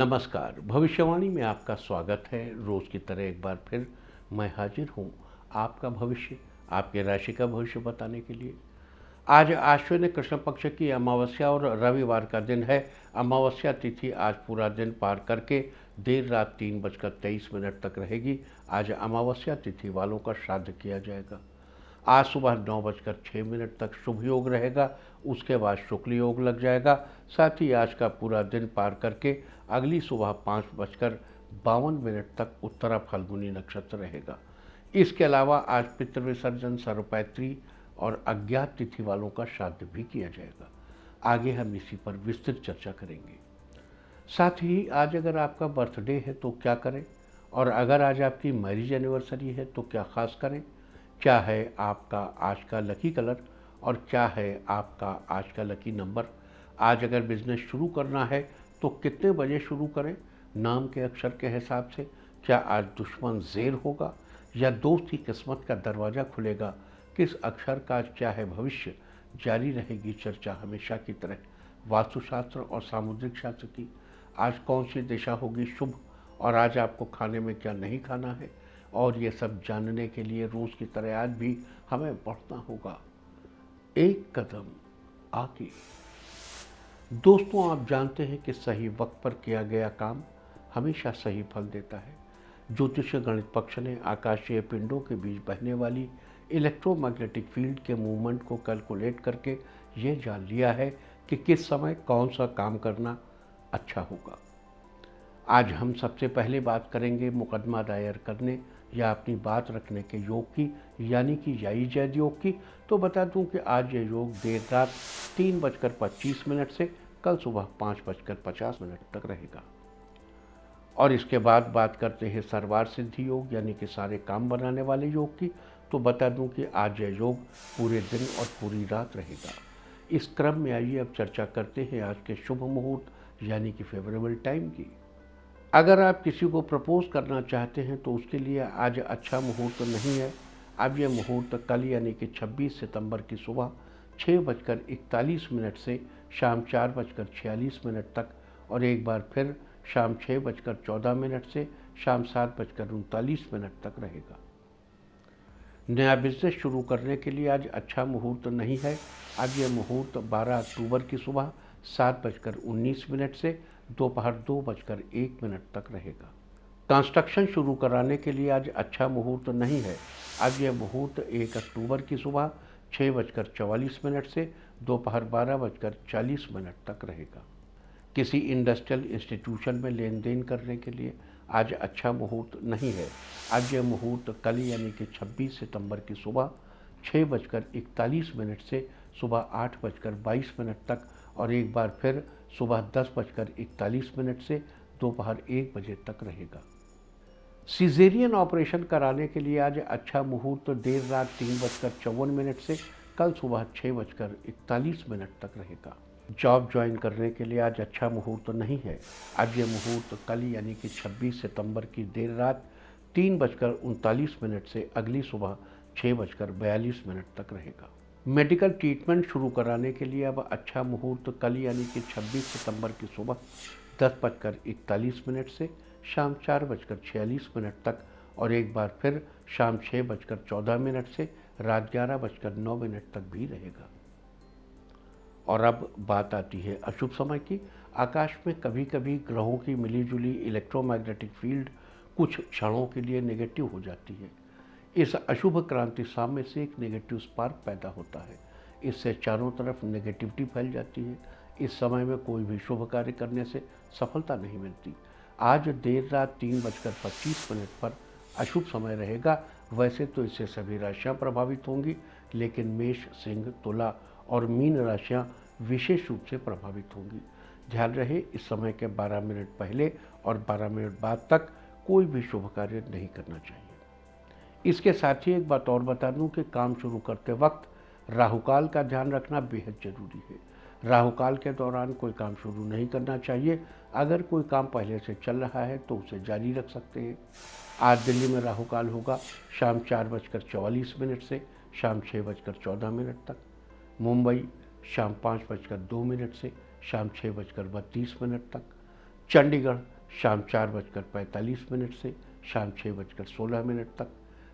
नमस्कार। भविष्यवाणी में आपका स्वागत है। रोज की तरह एक बार फिर मैं हाजिर हूँ आपका भविष्य, आपके राशि का भविष्य बताने के लिए। आज आश्विन कृष्ण पक्ष की अमावस्या और रविवार का दिन है। अमावस्या तिथि आज पूरा दिन पार करके देर रात 3:23 तक रहेगी। आज अमावस्या तिथि वालों का श्राद्ध किया जाएगा। आज सुबह 9:06 तक शुभ योग रहेगा, उसके बाद शुक्ल योग लग जाएगा। साथ ही आज का पूरा दिन पार करके अगली सुबह 5:52 तक उत्तरा फाल्गुनी नक्षत्र रहेगा। इसके अलावा आज पितृविसर्जन, सर्वपैत्री और अज्ञात तिथि वालों का श्राद्ध भी किया जाएगा। आगे हम इसी पर विस्तृत चर्चा करेंगे। साथ ही आज अगर आपका बर्थडे है तो क्या करें, और अगर आज आपकी मैरिज एनिवर्सरी है तो क्या खास करें, क्या है आपका आज का लकी कलर और क्या है आपका आज का लकी नंबर। आज अगर बिजनेस शुरू करना है तो कितने बजे शुरू करें, नाम के अक्षर के हिसाब से। क्या आज दुश्मन ज़ेर होगा या दोस्त की किस्मत का दरवाज़ा खुलेगा, किस अक्षर का आज क्या है भविष्य। जारी रहेगी चर्चा हमेशा की तरह वास्तुशास्त्र और सामुद्रिक शास्त्र की। आज कौन सी दिशा होगी शुभ, और आज आपको खाने में क्या नहीं खाना है, और ये सब जानने के लिए रोज़ की तरह आज भी हमें बढ़ना होगा एक कदम आगे। दोस्तों, आप जानते हैं कि सही वक्त पर किया गया काम हमेशा सही फल देता है। ज्योतिष गणित पक्ष ने आकाशीय पिंडों के बीच बहने वाली इलेक्ट्रोमैग्नेटिक फील्ड के मूवमेंट को कैलकुलेट करके ये जान लिया है कि किस समय कौन सा काम करना अच्छा होगा। आज हम सबसे पहले बात करेंगे मुकदमा दायर करने या अपनी बात रखने के योग की, यानी कि याई जैद योग की। तो बता दूं कि आज ये योग देर रात 3:25 से कल सुबह 5:50 तक रहेगा। और इसके बाद बात करते हैं सर्वार सिद्धि योग, यानी कि सारे काम बनाने वाले योग की। तो बता दूं कि आज यह योग पूरे दिन और पूरी रात रहेगा। इस क्रम में आइए अब चर्चा करते हैं आज के शुभ मुहूर्त, यानी कि फेवरेबल टाइम की। अगर आप किसी को प्रपोज करना चाहते हैं तो उसके लिए आज अच्छा मुहूर्त नहीं है। अब यह मुहूर्त कल यानी कि 26 सितंबर की सुबह 6:41 से शाम 4:46 तक, और एक बार फिर शाम 6:14 से शाम 7:39 तक रहेगा। नया बिजनेस शुरू करने के लिए आज अच्छा मुहूर्त नहीं है। अब यह मुहूर्त 12 अक्टूबर की सुबह 7:19 से दोपहर 2:01 तक रहेगा। कंस्ट्रक्शन शुरू कराने के लिए आज अच्छा मुहूर्त नहीं है। अब यह मुहूर्त 1 अक्टूबर की सुबह 6:44 से दोपहर 12:40 तक रहेगा। किसी इंडस्ट्रियल इंस्टीट्यूशन में लेन देन करने के लिए आज अच्छा मुहूर्त नहीं है। आज यह मुहूर्त कल यानी कि 26 सितंबर की सुबह 6:41 से सुबह 8:22 तक, और एक बार फिर सुबह 10:41 से दोपहर 1 बजे तक रहेगा। सिजेरियन ऑपरेशन कराने के लिए आज अच्छा मुहूर्त देर रात 3:54 से कल सुबह 6:41 तक रहेगा। जॉब ज्वाइन करने के लिए आज अच्छा मुहूर्त नहीं है। आज यह मुहूर्त कल यानी कि 26 सितंबर की देर रात 3:39 से अगली सुबह 6:42 तक रहेगा। मेडिकल ट्रीटमेंट शुरू कराने के लिए अब अच्छा मुहूर्त कल यानी कि 26 सितंबर की सुबह 10:41 से शाम 4:46 तक, और एक बार फिर शाम 6:14 से रात 11:09 तक भी रहेगा। और अब बात आती है अशुभ समय की। आकाश में कभी कभी ग्रहों की मिलीजुली इलेक्ट्रोमैग्नेटिक फील्ड कुछ क्षणों के लिए नेगेटिव हो जाती है। इस अशुभ क्रांति साम्य से एक नेगेटिव स्पार्क पैदा होता है। इससे चारों तरफ नेगेटिविटी फैल जाती है। इस समय में कोई भी शुभ कार्य करने से सफलता नहीं मिलती। आज देर रात 3:25 पर अशुभ समय रहेगा। वैसे तो इससे सभी राशियां प्रभावित होंगी, लेकिन मेष, सिंह, तुला और मीन राशियां विशेष रूप से प्रभावित होंगी। ध्यान रहे, इस समय के 12 मिनट पहले और 12 मिनट बाद तक कोई भी शुभ कार्य नहीं करना चाहिए। इसके साथ ही एक बात और बता दूं कि काम शुरू करते वक्त राहुकाल का ध्यान रखना बेहद जरूरी है। राहुकाल के दौरान कोई काम शुरू नहीं करना चाहिए। अगर कोई काम पहले से चल रहा है तो उसे जारी रख सकते हैं। आज दिल्ली में राहुकाल होगा शाम 4:44 से शाम 6:14 तक। मुंबई शाम 5:02 से शाम 6:32 तक। चंडीगढ़ शाम 4:45 से शाम 6:16 तक,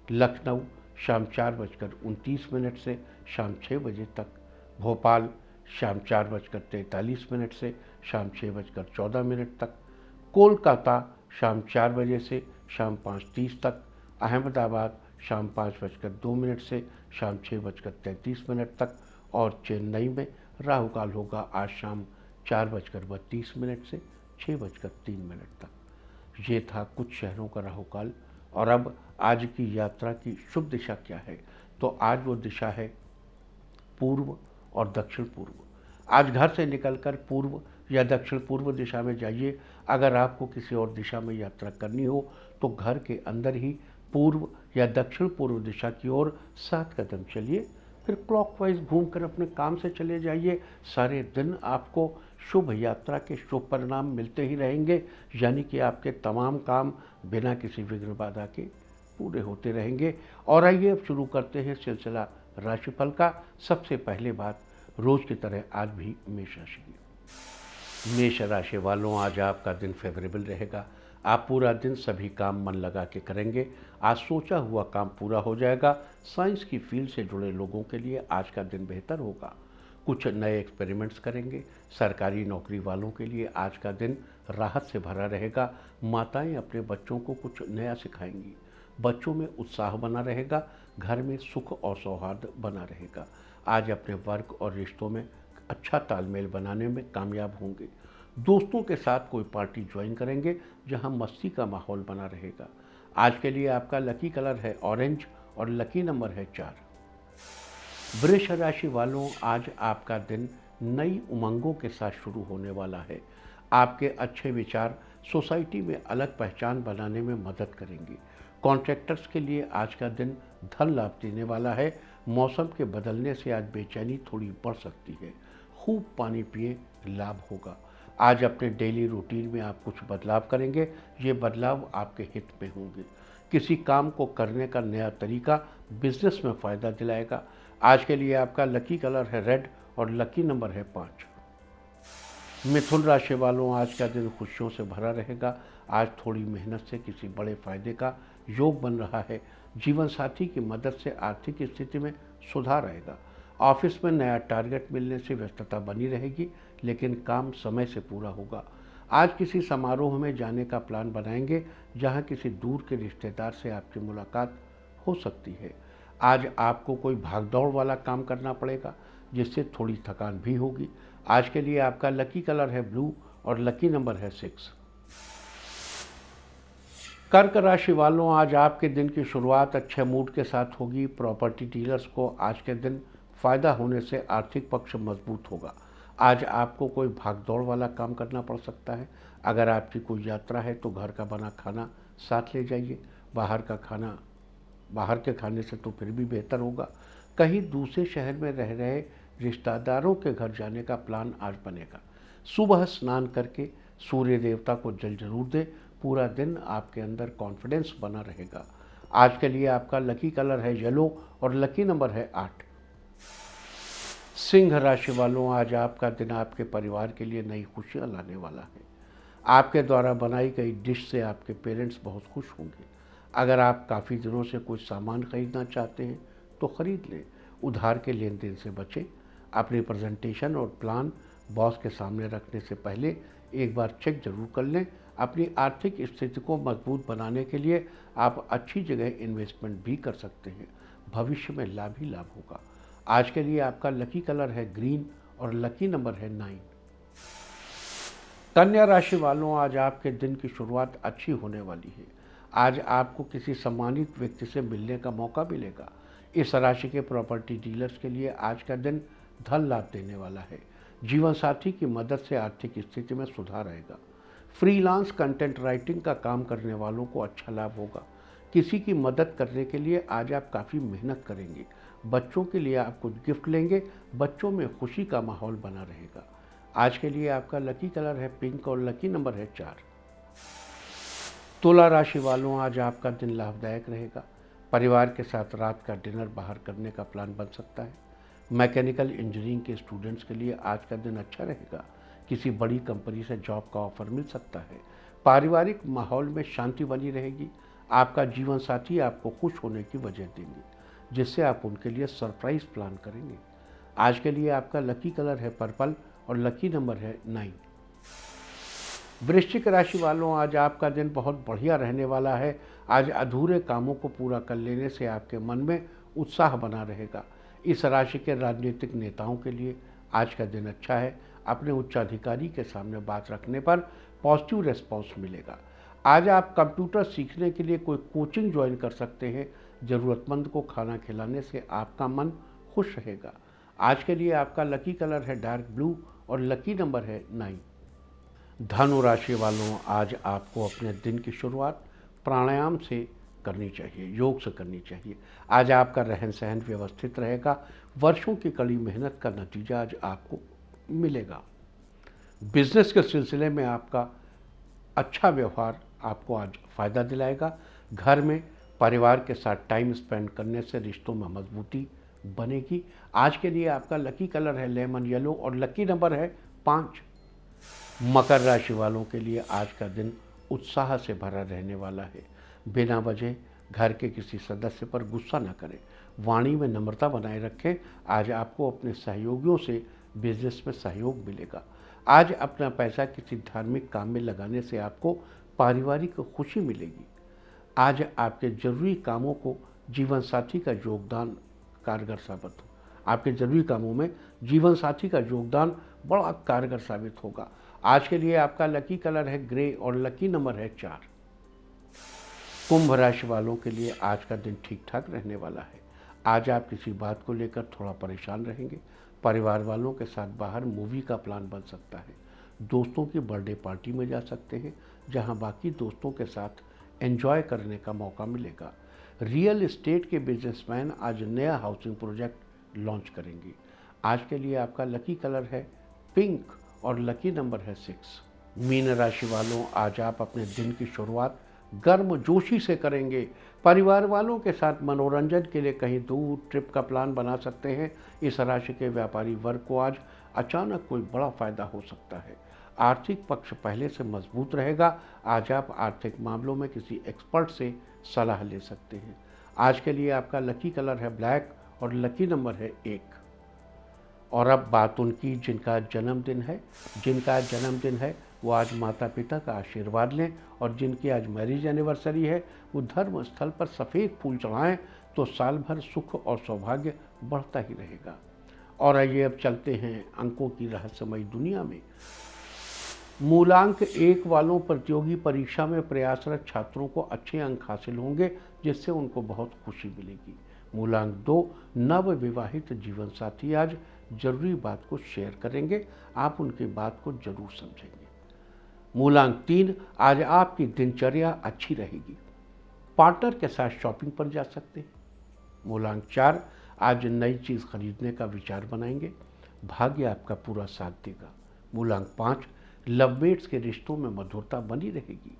लखनऊ शाम 4:29 से शाम 6 बजे तक, भोपाल शाम 4:43 से शाम 6:14 तक, कोलकाता शाम 4 बजे से शाम 5:30 तक, अहमदाबाद शाम 5:02 से शाम 6:33 तक और चेन्नई में राहु काल होगा आज शाम 4:32 से 6:03 तक। ये था कुछ शहरों का राहु काल। और अब आज की यात्रा की शुभ दिशा क्या है? तो आज वो दिशा है पूर्व और दक्षिण पूर्व। आज घर से निकलकर पूर्व या दक्षिण पूर्व दिशा में जाइए। अगर आपको किसी और दिशा में यात्रा करनी हो तो घर के अंदर ही पूर्व या दक्षिण पूर्व दिशा की ओर 7 कदम चलिए, फिर क्लॉकवाइज घूमकर अपने काम से चले जाइए। सारे दिन आपको शुभ यात्रा के शुभ परिणाम मिलते ही रहेंगे, यानी कि आपके तमाम काम बिना किसी विघ्न बाधा के पूरे होते रहेंगे। और आइए अब शुरू करते हैं सिलसिला राशिफल का। सबसे पहले बात रोज की तरह आज भी मेष राशि की। मेष राशि वालों, आज आपका दिन फेवरेबल रहेगा। आप पूरा दिन सभी काम मन लगा के करेंगे। आज सोचा हुआ काम पूरा हो जाएगा। साइंस की फील्ड से जुड़े लोगों के लिए आज का दिन बेहतर होगा। कुछ नए एक्सपेरिमेंट्स करेंगे। सरकारी नौकरी वालों के लिए आज का दिन राहत से भरा रहेगा। माताएं अपने बच्चों को कुछ नया सिखाएंगी। बच्चों में उत्साह बना रहेगा। घर में सुख और सौहार्द बना रहेगा। आज अपने वर्क और रिश्तों में अच्छा तालमेल बनाने में कामयाब होंगे। दोस्तों के साथ कोई पार्टी ज्वाइन करेंगे जहां मस्ती का माहौल बना रहेगा। आज के लिए आपका लकी कलर है ऑरेंज और लकी नंबर है 4। वृष राशि वालों, आज आपका दिन नई उमंगों के साथ शुरू होने वाला है। आपके अच्छे विचार सोसाइटी में अलग पहचान बनाने में मदद करेंगे। कॉन्ट्रैक्टर्स के लिए आज का दिन धन लाभ देने वाला है। मौसम के बदलने से आज बेचैनी थोड़ी बढ़ सकती है। खूब पानी पिए, लाभ होगा। आज अपने डेली रूटीन में आप कुछ बदलाव करेंगे। ये बदलाव आपके हित में होंगे। किसी काम को करने का नया तरीका बिजनेस में फ़ायदा दिलाएगा। आज के लिए आपका लकी कलर है रेड और लकी नंबर है 5। मिथुन राशि वालों, आज का दिन खुशियों से भरा रहेगा। आज थोड़ी मेहनत से किसी बड़े फायदे का योग बन रहा है। जीवन साथी की मदद से आर्थिक स्थिति में सुधार आएगा। ऑफिस में नया टारगेट मिलने से व्यस्तता बनी रहेगी, लेकिन काम समय से पूरा होगा। आज किसी समारोह में जाने का प्लान बनाएंगे जहां किसी दूर के रिश्तेदार से आपकी मुलाकात हो सकती है। आज आपको कोई भागदौड़ वाला काम करना पड़ेगा, जिससे थोड़ी थकान भी होगी। आज के लिए आपका लकी कलर है ब्लू और लकी नंबर है 6। कर्क राशि वालों, आज आपके दिन की शुरुआत अच्छे मूड के साथ होगी। प्रॉपर्टी डीलर्स को आज के दिन फ़ायदा होने से आर्थिक पक्ष मजबूत होगा। आज आपको कोई भागदौड़ वाला काम करना पड़ सकता है। अगर आपकी कोई यात्रा है तो घर का बना खाना साथ ले जाइए। बाहर के खाने से तो फिर भी बेहतर होगा। कहीं दूसरे शहर में रह रहे रिश्तेदारों के घर जाने का प्लान आज बनेगा। सुबह स्नान करके सूर्य देवता को जल जरूर दें। पूरा दिन आपके अंदर कॉन्फिडेंस बना रहेगा। आज के लिए आपका लकी कलर है येलो और लकी नंबर है 8। सिंह राशि वालों, आज आपका दिन आपके परिवार के लिए नई खुशियां लाने वाला है। आपके द्वारा बनाई गई डिश से आपके पेरेंट्स बहुत खुश होंगे। अगर आप काफ़ी दिनों से कोई सामान खरीदना चाहते हैं तो खरीद लें। उधार के लेन देन से बचें। अपनी प्रेजेंटेशन और प्लान बॉस के सामने रखने से पहले एक बार चेक जरूर कर लें। अपनी आर्थिक स्थिति को मजबूत बनाने के लिए आप अच्छी जगह इन्वेस्टमेंट भी कर सकते हैं। भविष्य में लाभ ही लाभ होगा। आज के लिए आपका लकी कलर है ग्रीन और लकी नंबर है 9। कन्या राशि वालों, आज आपके दिन की शुरुआत अच्छी होने वाली है। आज आपको किसी सम्मानित व्यक्ति से मिलने का मौका मिलेगा। इस राशि के प्रॉपर्टी डीलर्स के लिए आज का दिन धन लाभ देने वाला है। जीवन साथी की मदद से आर्थिक स्थिति में सुधार आएगा। फ्रीलांस कंटेंट राइटिंग का काम करने वालों को अच्छा लाभ होगा। किसी की मदद करने के लिए आज आप काफ़ी मेहनत करेंगे। बच्चों के लिए आप कुछ गिफ्ट लेंगे। बच्चों में खुशी का माहौल बना रहेगा। आज के लिए आपका लकी कलर है पिंक और लकी नंबर है 4। तुला राशि वालों, आज आपका दिन लाभदायक रहेगा। परिवार के साथ रात का डिनर बाहर करने का प्लान बन सकता है। मैकेनिकल इंजीनियरिंग के स्टूडेंट्स के लिए आज का दिन अच्छा रहेगा। किसी बड़ी कंपनी से जॉब का ऑफर मिल सकता है। पारिवारिक माहौल में शांति बनी रहेगी। आपका जीवन साथी आपको खुश होने की वजह देंगे, जिससे आप उनके लिए सरप्राइज प्लान करेंगे। आज के लिए आपका लकी कलर है पर्पल और लकी नंबर है 9। वृश्चिक राशि वालों, आज आपका दिन बहुत बढ़िया रहने वाला है। आज अधूरे कामों को पूरा कर लेने से आपके मन में उत्साह बना रहेगा। इस राशि के राजनीतिक नेताओं के लिए आज का दिन अच्छा है। अपने उच्चाधिकारी के सामने बात रखने पर पॉजिटिव रिस्पॉन्स मिलेगा। आज आप कंप्यूटर सीखने के लिए कोई कोचिंग ज्वाइन कर सकते हैं। ज़रूरतमंद को खाना खिलाने से आपका मन खुश रहेगा। आज के लिए आपका लकी कलर है डार्क ब्लू और लकी नंबर है 9। धनु राशि वालों, आज आपको अपने दिन की शुरुआत प्राणायाम से करनी चाहिए, योग से करनी चाहिए। आज आपका रहन सहन व्यवस्थित रहेगा। वर्षों की कड़ी मेहनत का नतीजा आज आपको मिलेगा। बिजनेस के सिलसिले में आपका अच्छा व्यवहार आपको आज फायदा दिलाएगा। घर में परिवार के साथ टाइम स्पेंड करने से रिश्तों में मजबूती बनेगी। आज के लिए आपका लकी कलर है लेमन येलो और लकी नंबर है 5। मकर राशि वालों के लिए आज का दिन उत्साह से भरा रहने वाला है। बिना वजह घर के किसी सदस्य पर गुस्सा न करें। वाणी में नम्रता बनाए रखें। आज आपको अपने सहयोगियों से बिजनेस में सहयोग मिलेगा। आज अपना पैसा किसी धार्मिक काम में लगाने से आपको पारिवारिक खुशी मिलेगी। आज आपके जरूरी कामों को जीवन साथी का योगदान कारगर साबित हो। आपके जरूरी कामों में जीवन साथी का योगदान बड़ा कारगर साबित होगा। आज के लिए आपका लकी कलर है ग्रे और लकी नंबर है 4। कुंभ राशि वालों के लिए आज का दिन ठीक ठाक रहने वाला है। आज आप किसी बात को लेकर थोड़ा परेशान रहेंगे। परिवार वालों के साथ बाहर मूवी का प्लान बन सकता है। दोस्तों की बर्थडे पार्टी में जा सकते हैं, जहां बाकी दोस्तों के साथ एंजॉय करने का मौका मिलेगा। रियल एस्टेट के बिजनेसमैन आज नया हाउसिंग प्रोजेक्ट लॉन्च करेंगे। आज के लिए आपका लकी कलर है पिंक और लकी नंबर है 6। मीन राशि वालों, आज आप अपने दिन की शुरुआत गर्म जोशी से करेंगे। परिवार वालों के साथ मनोरंजन के लिए कहीं दूर ट्रिप का प्लान बना सकते हैं। इस राशि के व्यापारी वर्ग को आज अचानक कोई बड़ा फायदा हो सकता है। आर्थिक पक्ष पहले से मजबूत रहेगा। आज आप आर्थिक मामलों में किसी एक्सपर्ट से सलाह ले सकते हैं। आज के लिए आपका लकी कलर है ब्लैक और लकी नंबर है 1। और अब बात उनकी जिनका जन्मदिन है वो आज माता पिता का आशीर्वाद लें, और जिनकी आज मैरिज एनिवर्सरी है वो धर्म स्थल पर सफ़ेद फूल चढ़ाएं, तो साल भर सुख और सौभाग्य बढ़ता ही रहेगा। और आइए अब चलते हैं अंकों की रहस्यमयी दुनिया में। मूलांक 1 वालों प्रतियोगी परीक्षा में प्रयासरत छात्रों को अच्छे अंक हासिल होंगे, जिससे उनको बहुत खुशी मिलेगी। मूलांक 2 नव विवाहित जीवन साथी आज जरूरी बात को शेयर करेंगे, आप उनकी बात को जरूर समझेंगे। मूलांक 3 आज आपकी दिनचर्या अच्छी रहेगी। पार्टनर के साथ शॉपिंग पर जा सकते हैं। मूलांक 4 आज नई चीज़ खरीदने का विचार बनाएंगे, भाग्य आपका पूरा साथ देगा। मूलांक 5 लवमेट्स के रिश्तों में मधुरता बनी रहेगी,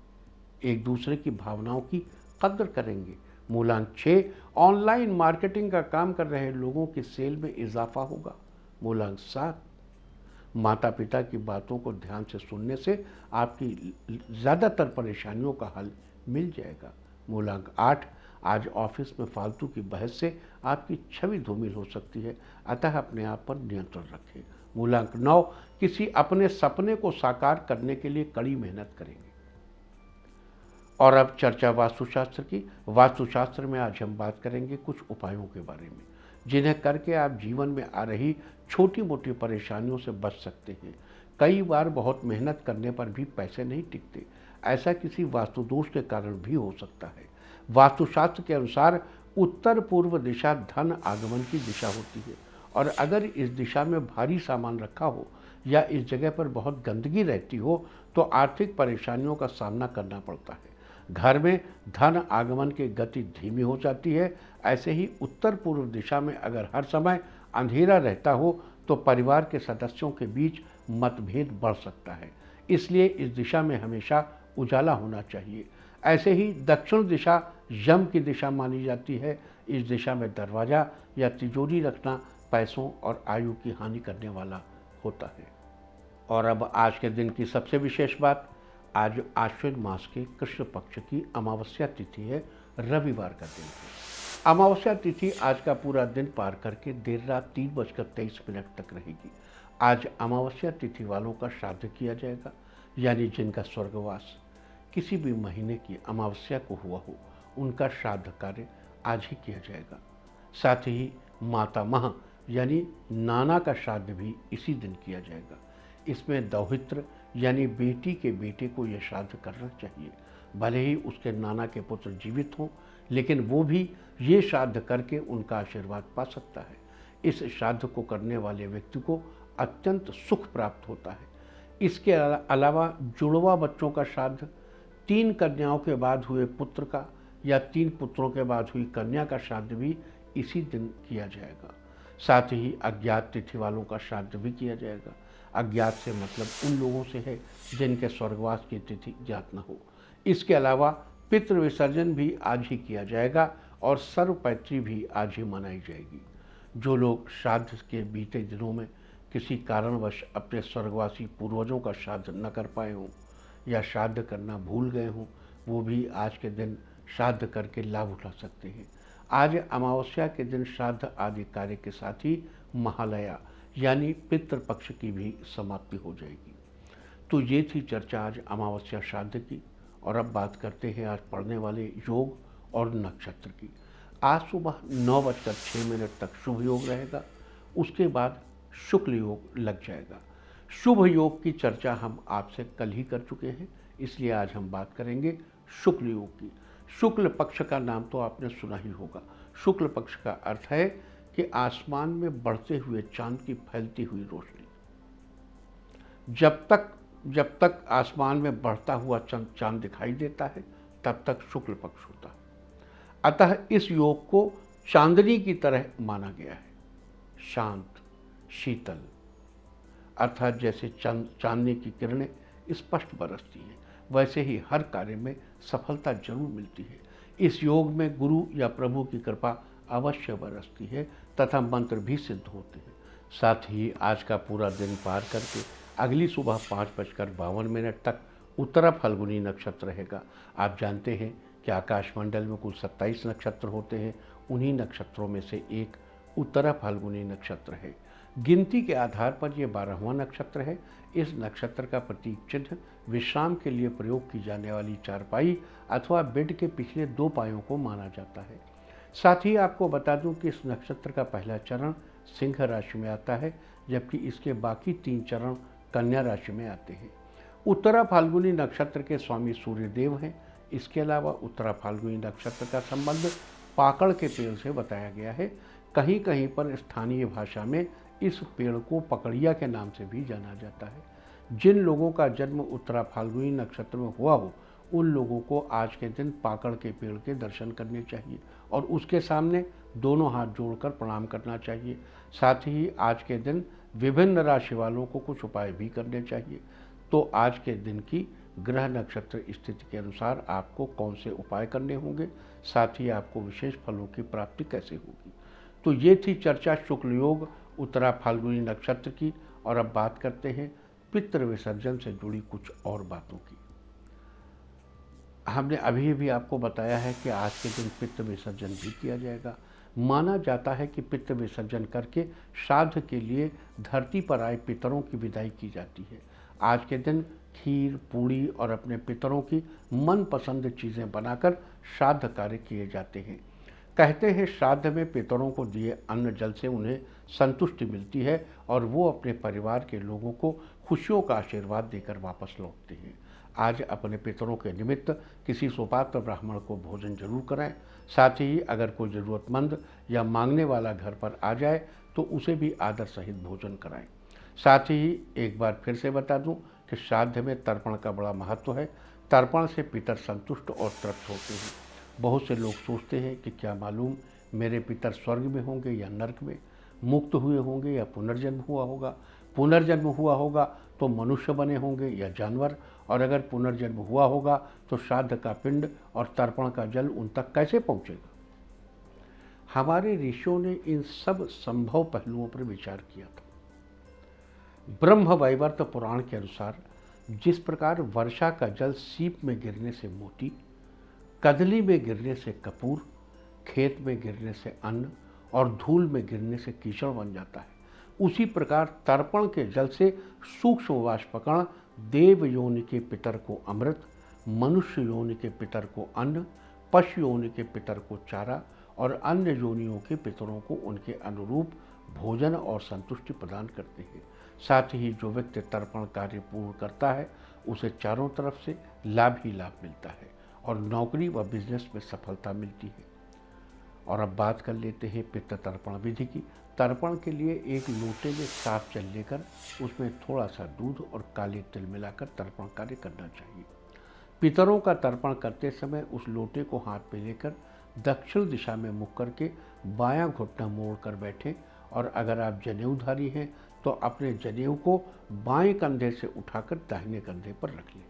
एक दूसरे की भावनाओं की कदर करेंगे। मूलांक 6 ऑनलाइन मार्केटिंग का काम कर रहे लोगों की सेल में इजाफा होगा। मूलांक 7 माता पिता की बातों को ध्यान से सुनने से आपकी ज़्यादातर परेशानियों का हल मिल जाएगा। मूलांक 8 आज ऑफिस में फालतू की बहस से आपकी छवि धूमिल हो सकती है, अतः अपने आप पर नियंत्रण रखें। मूलांक 9 किसी अपने सपने को साकार करने के लिए कड़ी मेहनत करेंगे। और अब चर्चा वास्तुशास्त्र की। वास्तुशास्त्र में आज हम बात करेंगे कुछ उपायों के बारे में, जिन्हें करके आप जीवन में आ रही छोटी मोटी परेशानियों से बच सकते हैं। कई बार बहुत मेहनत करने पर भी पैसे नहीं टिकते, ऐसा किसी वास्तु दोष के कारण भी हो सकता है। वास्तुशास्त्र के अनुसार उत्तर पूर्व दिशा धन आगमन की दिशा होती है, और अगर इस दिशा में भारी सामान रखा हो या इस जगह पर बहुत गंदगी रहती हो तो आर्थिक परेशानियों का सामना करना पड़ता है। घर में धन आगमन की गति धीमी हो जाती है। ऐसे ही उत्तर पूर्व दिशा में अगर हर समय अंधेरा रहता हो तो परिवार के सदस्यों के बीच मतभेद बढ़ सकता है, इसलिए इस दिशा में हमेशा उजाला होना चाहिए। ऐसे ही दक्षिण दिशा यम की दिशा मानी जाती है। इस दिशा में दरवाज़ा या तिजोरी रखना पैसों और आयु की हानि करने वाला होता है। और अब आज के दिन की सबसे विशेष बात, आज आश्विन मास के कृष्ण पक्ष की अमावस्या तिथि है, रविवार का दिन है। अमावस्या तिथि आज का पूरा दिन पार करके देर रात 3:23 तक रहेगी। आज अमावस्या तिथि वालों का श्राद्ध किया जाएगा, यानी जिनका स्वर्गवास किसी भी महीने की अमावस्या को हुआ हो, उनका श्राद्ध कार्य आज ही किया जाएगा। साथ ही माता मह यानी नाना का श्राद्ध भी इसी दिन किया जाएगा। इसमें दौहित्र यानी बेटी के बेटे को यह श्राद्ध करना चाहिए। भले ही उसके नाना के पुत्र जीवित हों, लेकिन वो भी ये श्राद्ध करके उनका आशीर्वाद पा सकता है। इस श्राद्ध को करने वाले व्यक्ति को अत्यंत सुख प्राप्त होता है। इसके अलावा जुड़वा बच्चों का श्राद्ध, 3 कन्याओं के बाद हुए पुत्र का या 3 पुत्रों के बाद हुई कन्या का श्राद्ध भी इसी दिन किया जाएगा। साथ ही अज्ञात तिथि वालों का श्राद्ध भी किया जाएगा। अज्ञात से मतलब उन लोगों से है जिनके स्वर्गवास की तिथि ज्ञात न हो। इसके अलावा पितृ विसर्जन भी आज ही किया जाएगा और सर्वपैत्री भी आज ही मनाई जाएगी। जो लोग श्राद्ध के बीते दिनों में किसी कारणवश अपने स्वर्गवासी पूर्वजों का श्राद्ध न कर पाए हों या श्राद्ध करना भूल गए हों, वो भी आज के दिन श्राद्ध करके लाभ उठा सकते हैं। आज अमावस्या के दिन श्राद्ध आदि कार्य के साथ ही महालया यानी पितृपक्ष की भी समाप्ति हो जाएगी। तो ये थी चर्चा आज अमावस्या श्राद्ध की। और अब बात करते हैं आज पढ़ने वाले योग और नक्षत्र की। आज सुबह 9:06 तक शुभ योग रहेगा, उसके बाद शुक्ल योग लग जाएगा। शुभ योग की चर्चा हम आपसे कल ही कर चुके हैं, इसलिए आज हम बात करेंगे शुक्ल योग की। शुक्ल पक्ष का नाम तो आपने सुना ही होगा। शुक्ल पक्ष का अर्थ है कि आसमान में बढ़ते हुए चांद की फैलती हुई रोशनी। जब तक आसमान में बढ़ता हुआ चांद दिखाई देता है, तब तक शुक्ल पक्ष होता है। अतः इस योग को चांदनी की तरह माना गया है, शांत, शीतल, अर्थात जैसे चांदनी की किरणें स्पष्ट बरसती हैं, वैसे ही हर कार्य में सफलता जरूर मिलती है। इस योग में गुरु या प्रभु की कृपा अवश्य बरसती है तथा मंत्र भी सिद्ध होते हैं। साथ ही आज का पूरा दिन पार करके अगली सुबह 5:52 तक उत्तरा फाल्गुनी नक्षत्र रहेगा। आप जानते हैं कि आकाशमंडल में कुल 27 नक्षत्र होते हैं, उन्हीं नक्षत्रों में से एक उत्तरा फाल्गुनी नक्षत्र है। गिनती के आधार पर यह 12वां नक्षत्र है। इस नक्षत्र का प्रतीक चिन्ह विश्राम के लिए प्रयोग की जाने वाली चारपाई अथवा बेड के पिछले 2 पायों को माना जाता है। साथ ही आपको बता दूं कि इस नक्षत्र का पहला चरण सिंह राशि में आता है, जबकि इसके बाकी 3 चरण कन्या राशि में आते हैं। उत्तरा फाल्गुनी नक्षत्र के स्वामी सूर्यदेव हैं। इसके अलावा उत्तरा फाल्गुनी नक्षत्र का संबंध पाकड़ के पेड़ से बताया गया है। कहीं कहीं पर स्थानीय भाषा में इस पेड़ को पकड़िया के नाम से भी जाना जाता है। जिन लोगों का जन्म उत्तरा फाल्गुनी नक्षत्र में हुआ हो, उन लोगों को आज के दिन पाकड़ के पेड़ के दर्शन करने चाहिए और उसके सामने दोनों हाथ जोड़कर प्रणाम करना चाहिए। साथ ही आज के दिन विभिन्न राशि वालों को कुछ उपाय भी करने चाहिए। तो आज के दिन की ग्रह नक्षत्र स्थिति के अनुसार आपको कौन से उपाय करने होंगे, साथ ही आपको विशेष फलों की प्राप्ति कैसे होगी। तो ये थी चर्चा शुक्ल योग उत्तरा फाल्गुनी नक्षत्र की। और अब बात करते हैं पितृ विसर्जन से जुड़ी कुछ और बातों की। हमने अभी भी आपको बताया है कि आज के दिन पितृ विसर्जन भी किया जाएगा। माना जाता है कि पितृ विसर्जन करके श्राद्ध के लिए धरती पर आए पितरों की विदाई की जाती है। आज के दिन खीर, पूड़ी और अपने पितरों की मनपसंद चीज़ें बनाकर श्राद्ध कार्य किए जाते हैं। कहते हैं श्राद्ध में पितरों को दिए अन्न जल से उन्हें संतुष्टि मिलती है और वो अपने परिवार के लोगों को खुशियों का आशीर्वाद देकर वापस लौटते हैं। आज अपने पितरों के निमित्त किसी सुपात्र ब्राह्मण को भोजन जरूर कराएं। साथ ही अगर कोई ज़रूरतमंद या मांगने वाला घर पर आ जाए तो उसे भी आदर सहित भोजन कराएं। साथ ही एक बार फिर से बता दूं कि श्राद्ध में तर्पण का बड़ा महत्व है। तर्पण से पितर संतुष्ट और तृप्त होते हैं। बहुत से लोग सोचते हैं कि क्या मालूम मेरे पितर स्वर्ग में होंगे या नरक में, मुक्त हुए होंगे या पुनर्जन्म हुआ होगा। पुनर्जन्म हुआ होगा तो मनुष्य बने होंगे या जानवर, और अगर पुनर्जन्म हुआ होगा तो श्राद्ध का पिंड और तर्पण का जल उन तक कैसे पहुँचेगा। हमारे ऋषियों ने इन सब संभव पहलुओं पर विचार किया था। ब्रह्म वैवर्त पुराण के अनुसार जिस प्रकार वर्षा का जल सीप में गिरने से मोती, कदली में गिरने से कपूर, खेत में गिरने से अन्न और धूल में गिरने से कीचड़ बन जाता है, उसी प्रकार तर्पण के जल से सूक्ष्म वाष्पकण देव योनि के पितर को अमृत, मनुष्य योनि के पितर को अन्न, पशु योनि के पितर को चारा और अन्य योनियों के पितरों को उनके अनुरूप भोजन और संतुष्टि प्रदान करते हैं। साथ ही जो व्यक्ति तर्पण कार्य पूर्ण करता है उसे चारों तरफ से लाभ ही लाभ मिलता है और नौकरी व बिजनेस में सफलता मिलती है। और अब बात कर लेते हैं पितृ तर्पण विधि की। तर्पण के लिए एक लोटे में साफ जल लेकर उसमें थोड़ा सा दूध और काले तिल मिलाकर तर्पण कार्य करना चाहिए। पितरों का तर्पण करते समय उस लोटे को हाथ में लेकर दक्षिण दिशा में मुख करके बायां घुटना मोड़ कर बैठे और अगर आप जनेऊधारी हैं तो अपने जनेऊ को बाएं कंधे से उठाकर दाहिने कंधे पर रख लें,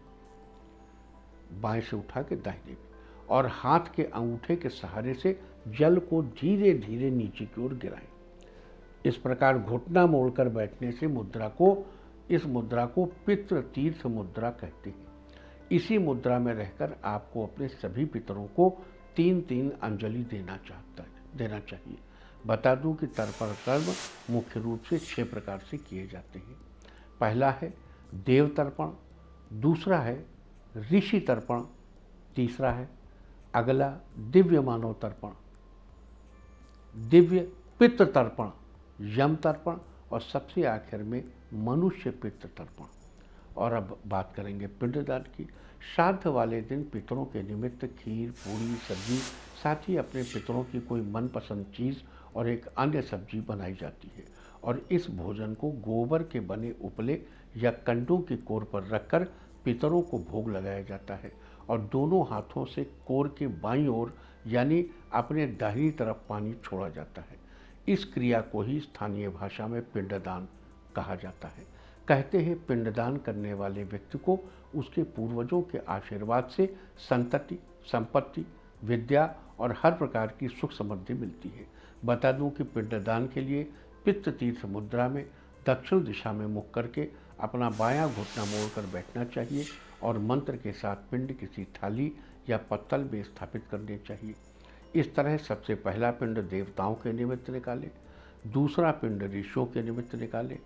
बाएं से उठा के दाहिने में, और हाथ के अंगूठे के सहारे से जल को धीरे धीरे नीचे की ओर गिराएं। इस प्रकार घुटना मोड़कर बैठने से इस मुद्रा को पितृ तीर्थ मुद्रा कहते हैं। इसी मुद्रा में रहकर आपको अपने सभी पितरों को 3-3 अंजलि देना चाहिए। बता दूं कि तर्पण कर्म मुख्य रूप से 6 प्रकार से किए जाते हैं। पहला है देव तर्पण, दूसरा है ऋषि तर्पण, तीसरा है अगला दिव्य मानव तर्पण, दिव्य पितृ तर्पण, यम तर्पण और सबसे आखिर में मनुष्य पितृ तर्पण। और अब बात करेंगे पिंडदान की। श्राद्ध वाले दिन पितरों के निमित्त खीर, पूरी, सब्जी, साथ ही अपने पितरों की कोई मनपसंद चीज़ और एक अन्य सब्जी बनाई जाती है और इस भोजन को गोबर के बने उपले या कंडों की कोर पर रखकर पितरों को भोग लगाया जाता है और दोनों हाथों से कोर के बाईं ओर यानी अपने दाहिनी तरफ पानी छोड़ा जाता है। इस क्रिया को ही स्थानीय भाषा में पिंडदान कहा जाता है। कहते हैं पिंडदान करने वाले व्यक्ति को उसके पूर्वजों के आशीर्वाद से संतति, संपत्ति, विद्या और हर प्रकार की सुख समृद्धि मिलती है। बता दूं कि पिंडदान के लिए पितृ तीर्थ मुद्रा में दक्षिण दिशा में मुख करके अपना बायां घुटना मोड़कर बैठना चाहिए और मंत्र के साथ पिंड किसी थाली या पत्तल में स्थापित करने चाहिए। इस तरह सबसे पहला पिंड देवताओं के निमित्त निकालें, दूसरा पिंड ऋषियों के निमित्त निकालें,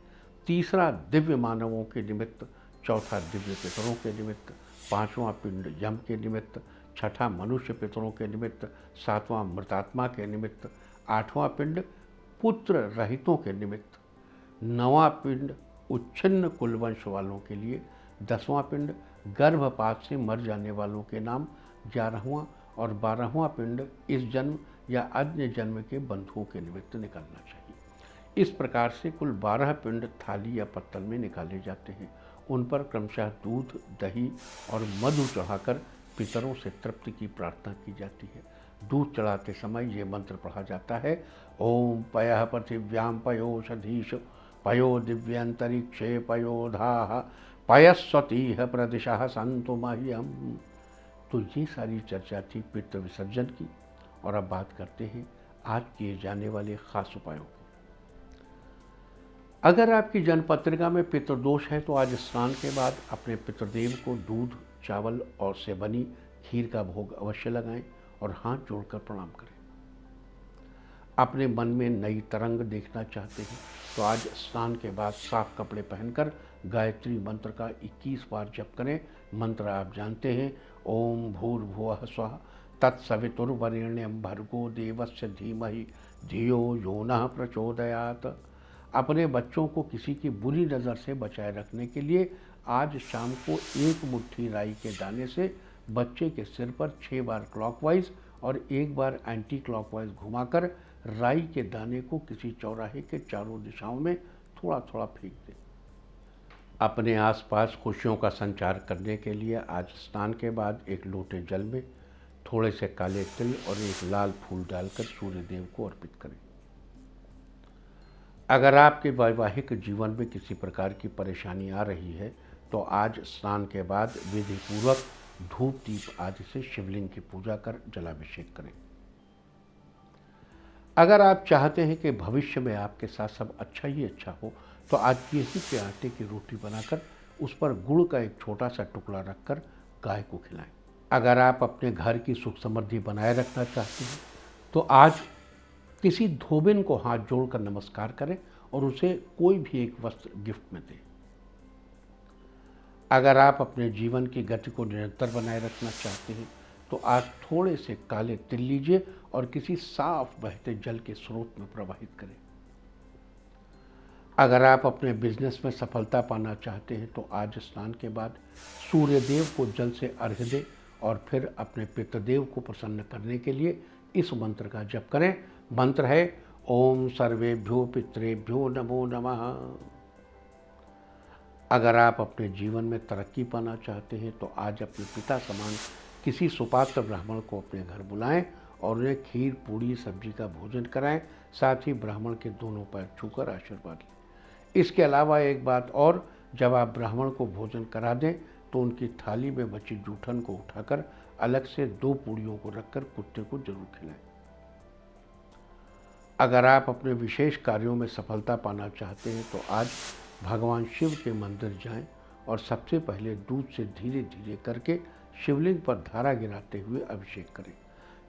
तीसरा दिव्य मानवों के निमित्त, चौथा दिव्य पितरों के निमित्त, पांचवां पिंड यम के निमित्त, छठा मनुष्य पितरों के निमित्त, सातवां मृतात्मा के निमित्त, आठवां पिंड पुत्र रहितों के निमित्त, नवां पिंड उच्छिन्न कुलवंश वालों के लिए, 10वां पिंड गर्भपात से मर जाने वालों के नाम, 11वां और 12वां पिंड इस जन्म या अन्य जन्म के बंधुओं के निमित्त निकालना चाहिए। इस प्रकार से कुल 12 पिंड थाली या पत्तल में निकाले जाते हैं। उन पर क्रमशः दूध, दही और मधु चढ़ाकर पितरों से तृप्ति की प्रार्थना की जाती है। दूध चढ़ाते समय ये मंत्र पढ़ा जाता है, ओम पयः पृथिव्यां पयोषधीश पयो दिव्यंतरिक्षे पयोधाः पयस्वतीह प्रदिशः सन्तु मह्यम। तो ये सारी चर्चा थी पितृ विसर्जन की। और अब बात करते हैं आज किए जाने वाले खास उपायों की। अगर आपकी जन्म पत्रिका में पितृदोष है तो आज स्नान के बाद अपने पितृदेव को दूध, चावल और से बनी खीर का भोग अवश्य लगाएं और हाथ जोड़कर प्रणाम करें। अपने मन में नई तरंग देखना चाहते हैं तो आज स्नान के बाद साफ कपड़े पहनकर गायत्री मंत्र का 21 बार जप करें। मंत्र आप जानते हैं, ओम भूर्भुवः स्वः तत्सवितुर्वरेण्यं भर्गो देवस्य धीमहि धियो यो नः प्रचोदयात्। अपने बच्चों को किसी की बुरी नज़र से बचाए रखने के लिए आज शाम को 1 मुट्ठी राई के दाने से बच्चे के सिर पर 6 बार क्लॉकवाइज और 1 बार एंटी क्लॉकवाइज घुमाकर राई के दाने को किसी चौराहे के चारों दिशाओं में थोड़ा थोड़ा फेंक दें। अपने आसपास खुशियों का संचार करने के लिए आज स्नान के बाद एक लोटे जल में थोड़े से काले तिल और एक लाल फूल डालकर सूर्य देव को अर्पित करें। अगर आपके वैवाहिक जीवन में किसी प्रकार की परेशानी आ रही है तो आज स्नान के बाद विधि पूर्वक धूप दीप आदि से शिवलिंग की पूजा कर जलाभिषेक करें। अगर आप चाहते हैं कि भविष्य में आपके साथ सब अच्छा ही अच्छा हो, तो आज गेहूं के आटे की रोटी बनाकर उस पर गुड़ का एक छोटा सा टुकड़ा रखकर गाय को खिलाएं। अगर आप अपने घर की सुख समृद्धि बनाए रखना चाहते हैं, तो आज किसी धोबिन को हाथ जोड़कर नमस्कार करें और उसे कोई भी एक वस्त्र गिफ्ट में दें। अगर आप अपने जीवन की गति को निरंतर बनाए रखना चाहते हैं, तो आज थोड़े से काले तिल लीजिए और किसी साफ बहते जल के स्रोत में प्रवाहित करें। अगर आप अपने बिजनेस में सफलता पाना चाहते हैं, तो आज स्नान के बाद सूर्यदेव को जल से अर्घ्य दें और फिर अपने पितृदेव को प्रसन्न करने के लिए इस मंत्र का जप करें। मंत्र है ओम सर्वेभ्यो पितृभ्यो नमो नमः। अगर आप अपने जीवन में तरक्की पाना चाहते हैं, तो आज अपने पिता समान किसी सुपात्र ब्राह्मण को अपने घर बुलाएं और उन्हें खीर पूड़ी सब्जी का भोजन कराएं। साथ ही ब्राह्मण के दोनों पैर छूकर आशीर्वाद लें। इसके अलावा एक बात और, जब आप ब्राह्मण को भोजन करा दें तो उनकी थाली में बची जूठन को उठाकर अलग से 2 पूड़ियों को रखकर कुत्ते को जरूर खिलाएं। अगर आप अपने विशेष कार्यों में सफलता पाना चाहते हैं, तो आज भगवान शिव के मंदिर जाएं और सबसे पहले दूध से धीरे धीरे करके शिवलिंग पर धारा गिराते हुए अभिषेक करें।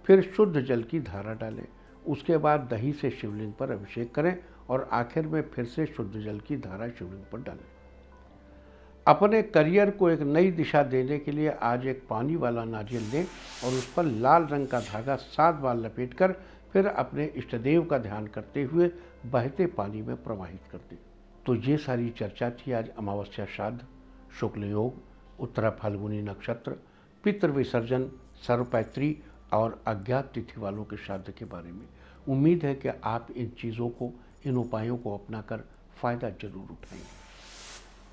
फिर शुद्ध जल की धारा डालें। उसके बाद दही से शिवलिंग पर अभिषेक करें और आखिर में फिर से शुद्ध जल की धारा शिवलिंग पर डालें। अपने करियर को एक नई दिशा देने के लिए आज एक पानी वाला नारियल लें और उस पर लाल रंग का धागा 7 बार लपेटकर फिर अपने इष्टदेव का ध्यान करते हुए बहते पानी में प्रवाहित कर दें। तो ये सारी चर्चा थी आज अमावस्या श्राद्ध, शुक्ल योग, उत्तरा फाल्गुनी नक्षत्र, पितृ विसर्जन, सर्वपैत्री और अज्ञात तिथि वालों के श्राद्ध के बारे में। उम्मीद है कि आप इन चीज़ों को, इन उपायों को अपनाकर फ़ायदा जरूर उठाएंगे।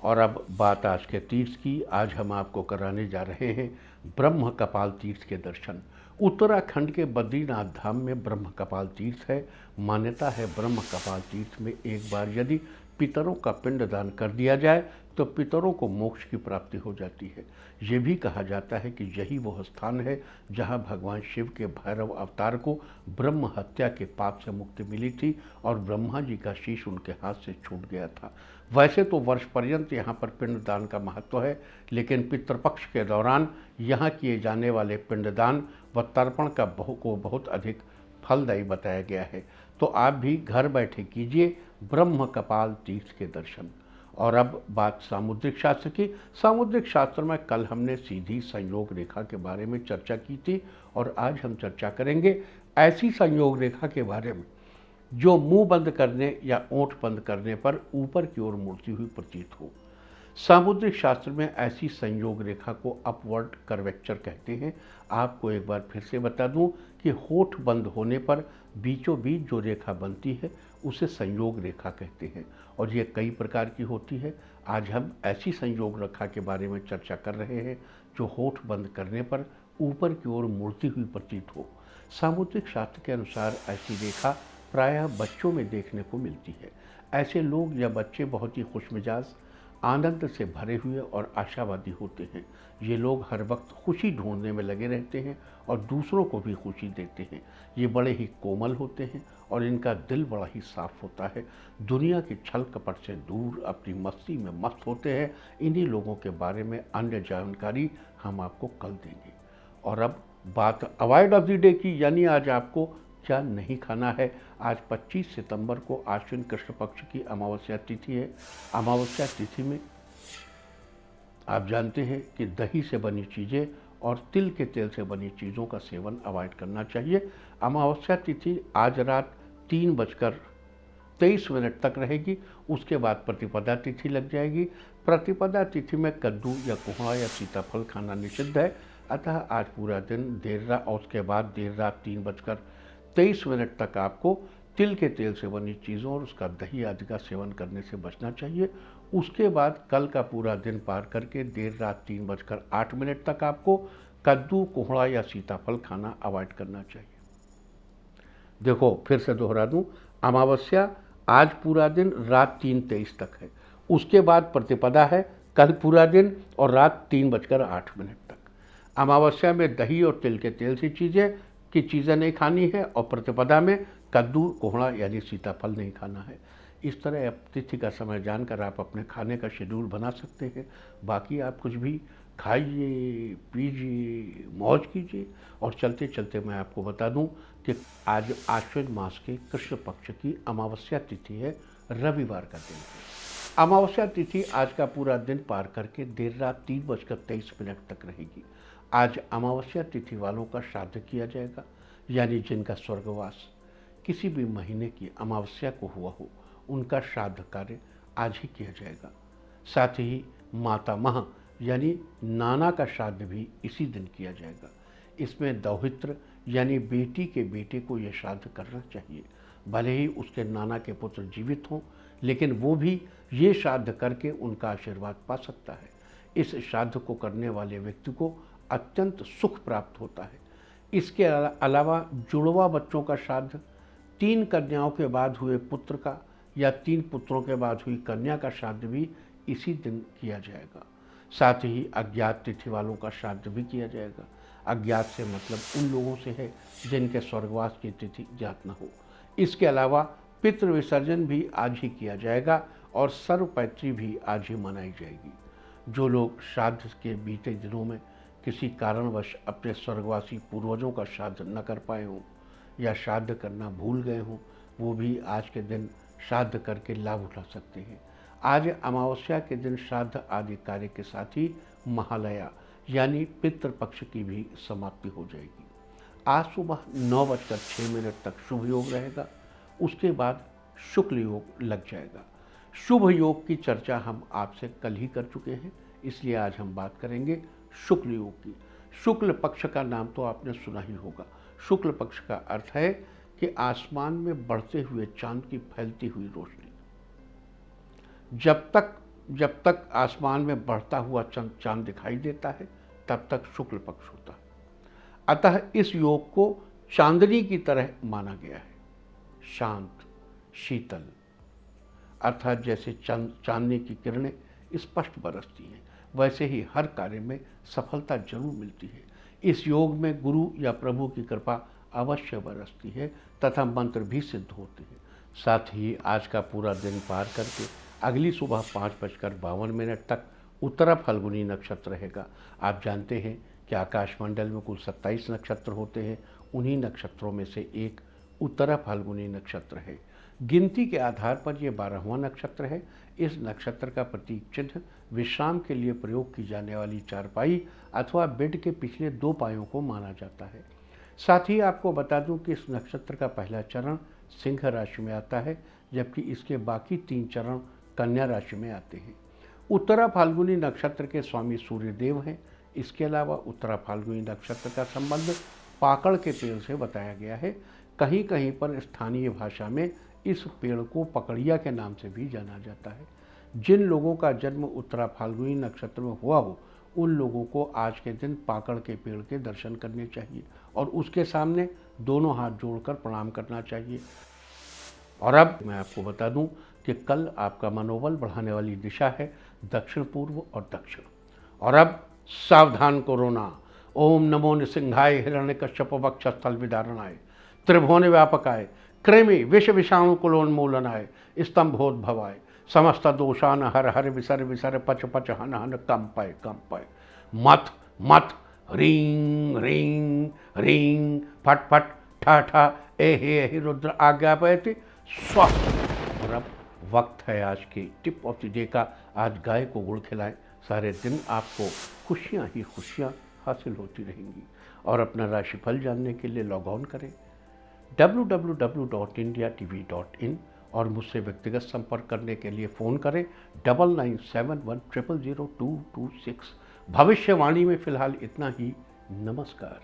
और अब बात आज के तीर्थ की। आज हम आपको कराने जा रहे हैं ब्रह्म कपाल तीर्थ के दर्शन। उत्तराखंड के बद्रीनाथ धाम में ब्रह्म कपाल तीर्थ है। मान्यता है ब्रह्म कपाल तीर्थ में एक बार यदि पितरों का पिंडदान कर दिया जाए तो पितरों को मोक्ष की प्राप्ति हो जाती है। ये भी कहा जाता है कि यही वह स्थान है जहाँ भगवान शिव के भैरव अवतार को ब्रह्म हत्या के पाप से मुक्ति मिली थी और ब्रह्मा जी का शीश उनके हाथ से छूट गया था। वैसे तो वर्ष पर्यंत यहाँ पर पिंडदान का महत्व है, लेकिन पितृपक्ष के दौरान यहाँ किए जाने वाले पिंडदान व तर्पण का बहुत अधिक फलदायी बताया गया है। तो आप भी घर बैठे कीजिए ब्रह्म कपाल तीर्थ के दर्शन। और अब बात सामुद्रिक शास्त्र की। सामुद्रिक शास्त्र में कल हमने सीधी संयोग रेखा के बारे में चर्चा की थी और आज हम चर्चा करेंगे ऐसी संयोग रेखा के बारे में जो मुंह बंद करने या ओंठ बंद करने पर ऊपर की ओर मुड़ती हुई प्रतीत हो। सामुद्रिक शास्त्र में ऐसी संयोग रेखा को अपवर्ड कर्वेचर कहते हैं। आपको एक बार फिर से बता दूं कि होठ बंद होने पर बीचों बीच जो रेखा बनती है उसे संयोग रेखा कहते हैं और ये कई प्रकार की होती है। आज हम ऐसी संयोग रेखा के बारे में चर्चा कर रहे हैं जो होठ बंद करने पर ऊपर की ओर मुड़ती हुई प्रतीत हो। सामुद्रिक शास्त्र के अनुसार ऐसी रेखा प्रायः बच्चों में देखने को मिलती है। ऐसे लोग या बच्चे बहुत ही खुशमिजाज, आनंद से भरे हुए और आशावादी होते हैं। ये लोग हर वक्त खुशी ढूंढने में लगे रहते हैं और दूसरों को भी खुशी देते हैं। ये बड़े ही कोमल होते हैं और इनका दिल बड़ा ही साफ होता है। दुनिया की छल कपट से दूर अपनी मस्ती में मस्त होते हैं। इन्हीं लोगों के बारे में अन्य जानकारी हम आपको कल देंगे। और अब बात अवॉइड ऑफ द डे की, यानी आज आपको क्या नहीं खाना है। आज 25 सितंबर को आश्विन कृष्ण पक्ष की अमावस्या तिथि है। अमावस्या तिथि में आप जानते हैं कि दही से बनी चीज़ें और तिल के तेल से बनी चीज़ों का सेवन अवॉइड करना चाहिए। अमावस्या तिथि आज रात 3:23 तक रहेगी। उसके बाद प्रतिपदा तिथि लग जाएगी। प्रतिपदा तिथि में कद्दू या कोहड़ा या सीताफल खाना निषिद्ध है। अतः आज पूरा दिन देर रात और उसके बाद देर रात 3:23 तक आपको तिल के तेल से बनी चीज़ों और उसका दही आदि का सेवन करने से बचना चाहिए। उसके बाद कल का पूरा दिन पार करके देर रात 3:08 तक आपको कद्दू, कोहड़ा या सीताफल खाना अवॉइड करना चाहिए। देखो फिर से दोहरा दूं, अमावस्या आज पूरा दिन रात 3:23 तक है। उसके बाद प्रतिपदा है कल पूरा दिन और रात 3:08 तक। अमावस्या में दही और तिल के तेल की चीज़ें नहीं खानी है और प्रतिपदा में कद्दू, कोहड़ा यानी सीताफल नहीं खाना है। इस तरह तिथि का समय जानकर आप अपने खाने का शेड्यूल बना सकते हैं। बाकी आप कुछ भी खाइए, पीजिए, मौज कीजिए। और चलते चलते मैं आपको बता दूं कि आज आश्विन मास के कृष्ण पक्ष की अमावस्या तिथि है, रविवार का दिन है। अमावस्या तिथि आज का पूरा दिन पार करके देर रात 3:23 तक रहेगी। आज अमावस्या तिथि वालों का श्राद्ध किया जाएगा, यानी जिनका स्वर्गवास किसी भी महीने की अमावस्या को हुआ हो, उनका श्राद्ध कार्य आज ही किया जाएगा। साथ ही माता माह यानी नाना का श्राद्ध भी इसी दिन किया जाएगा। इसमें दौहित्र यानी बेटी के बेटे को यह श्राद्ध करना चाहिए। भले ही उसके नाना के पुत्र जीवित हों, लेकिन वो भी ये श्राद्ध करके उनका आशीर्वाद पा सकता है। इस श्राद्ध को करने वाले व्यक्ति को अत्यंत सुख प्राप्त होता है। इसके अलावा जुड़वा बच्चों का श्राद्ध, 3 कन्याओं के बाद हुए पुत्र का या 3 पुत्रों के बाद हुई कन्या का श्राद्ध भी इसी दिन किया जाएगा। साथ ही अज्ञात तिथि वालों का श्राद्ध भी किया जाएगा। अज्ञात से मतलब उन लोगों से है जिनके स्वर्गवास की तिथि ज्ञात न हो। इसके अलावा पितृ विसर्जन भी आज ही किया जाएगा और सर्वपैत्री भी आज ही मनाई जाएगी। जो लोग श्राद्ध के बीते दिनों में किसी कारणवश अपने स्वर्गवासी पूर्वजों का श्राद्ध न कर पाए हों या श्राद्ध करना भूल गए हों, वो भी आज के दिन श्राद्ध करके लाभ उठा सकते हैं। आज अमावस्या के दिन श्राद्ध आदि कार्य के साथ ही महालया यानी पितृपक्ष की भी समाप्ति हो जाएगी। आज सुबह 9:06 तक शुभ योग रहेगा, उसके बाद शुक्ल योग लग जाएगा। शुभ योग की चर्चा हम आपसे कल ही कर चुके हैं, इसलिए आज हम बात करेंगे शुक्ल योग की। शुक्ल पक्ष का नाम तो आपने सुना ही होगा। शुक्ल पक्ष का अर्थ है कि आसमान में बढ़ते हुए चांद की फैलती हुई रोशनी। जब तक आसमान में बढ़ता हुआ चांद दिखाई देता है, तब तक शुक्ल पक्ष होता है। अतः इस योग को चांदनी की तरह माना गया है, शांत, शीतल, अर्थात जैसे चांदनी की किरणें स्पष्ट बरसती हैं, वैसे ही हर कार्य में सफलता जरूर मिलती है। इस योग में गुरु या प्रभु की कृपा अवश्य बरसती है तथा मंत्र भी सिद्ध होते हैं। साथ ही आज का पूरा दिन पार करके अगली सुबह 5:52 तक उत्तरा फाल्गुनी नक्षत्र रहेगा। आप जानते हैं कि आकाशमंडल में कुल 27 नक्षत्र होते हैं, उन्हीं नक्षत्रों में से एक उत्तरा फाल्गुनी नक्षत्र है। गिनती के आधार पर यह 12वां नक्षत्र है। इस नक्षत्र का प्रतीक चिन्ह विश्राम के लिए प्रयोग की जाने वाली चारपाई अथवा बेड के पिछले 2 पायों को माना जाता है। साथ ही आपको बता दूं कि इस नक्षत्र का पहला चरण सिंह राशि में आता है, जबकि इसके बाकी 3 चरण कन्या राशि में आते हैं। उत्तरा फाल्गुनी नक्षत्र के स्वामी सूर्यदेव हैं। इसके अलावा उत्तरा फाल्गुनी नक्षत्र का संबंध पाकड़ के पेड़ से बताया गया है। कहीं कहीं पर स्थानीय भाषा में इस पेड़ को पकड़िया के नाम से भी जाना जाता है। जिन लोगों का जन्म उत्तरा फाल्गुनी नक्षत्र में हुआ हो, उन लोगों को आज के दिन पाकड़ के पेड़ के दर्शन करने चाहिए और उसके सामने दोनों हाथ जोड़कर प्रणाम करना चाहिए। और अब मैं आपको बता दूं कि कल आपका मनोबल बढ़ाने वाली दिशा है दक्षिण पूर्व और दक्षिण। और अब सावधान कोरोना। ओम नमो नृसिंहाय हिरण्यकश्यप वक्षस्थल विदारणाय त्रिभुवन व्यापकाय कृमि विष विषाणु कुलोन्मूलनाय स्तंभोद्भवाय समस्त दोषान हर हर विसर विसर पच पच हन हन कंपय कंपय मथ मथ रीं रीं रीं फट फट ठा ठा एहि रुद्र आज्ञापयति स्वस्थ। और अब वक्त है आज की टिप ऑफ द डे का। आज गाय को गुड़ खिलाएं, सारे दिन आपको खुशियां ही खुशियां हासिल होती रहेंगी। और अपना राशिफल जानने के लिए लॉग ऑन करें www.indiatv.in और मुझसे व्यक्तिगत संपर्क करने के लिए फ़ोन करें 9971000226। भविष्यवाणी में फ़िलहाल इतना ही। नमस्कार।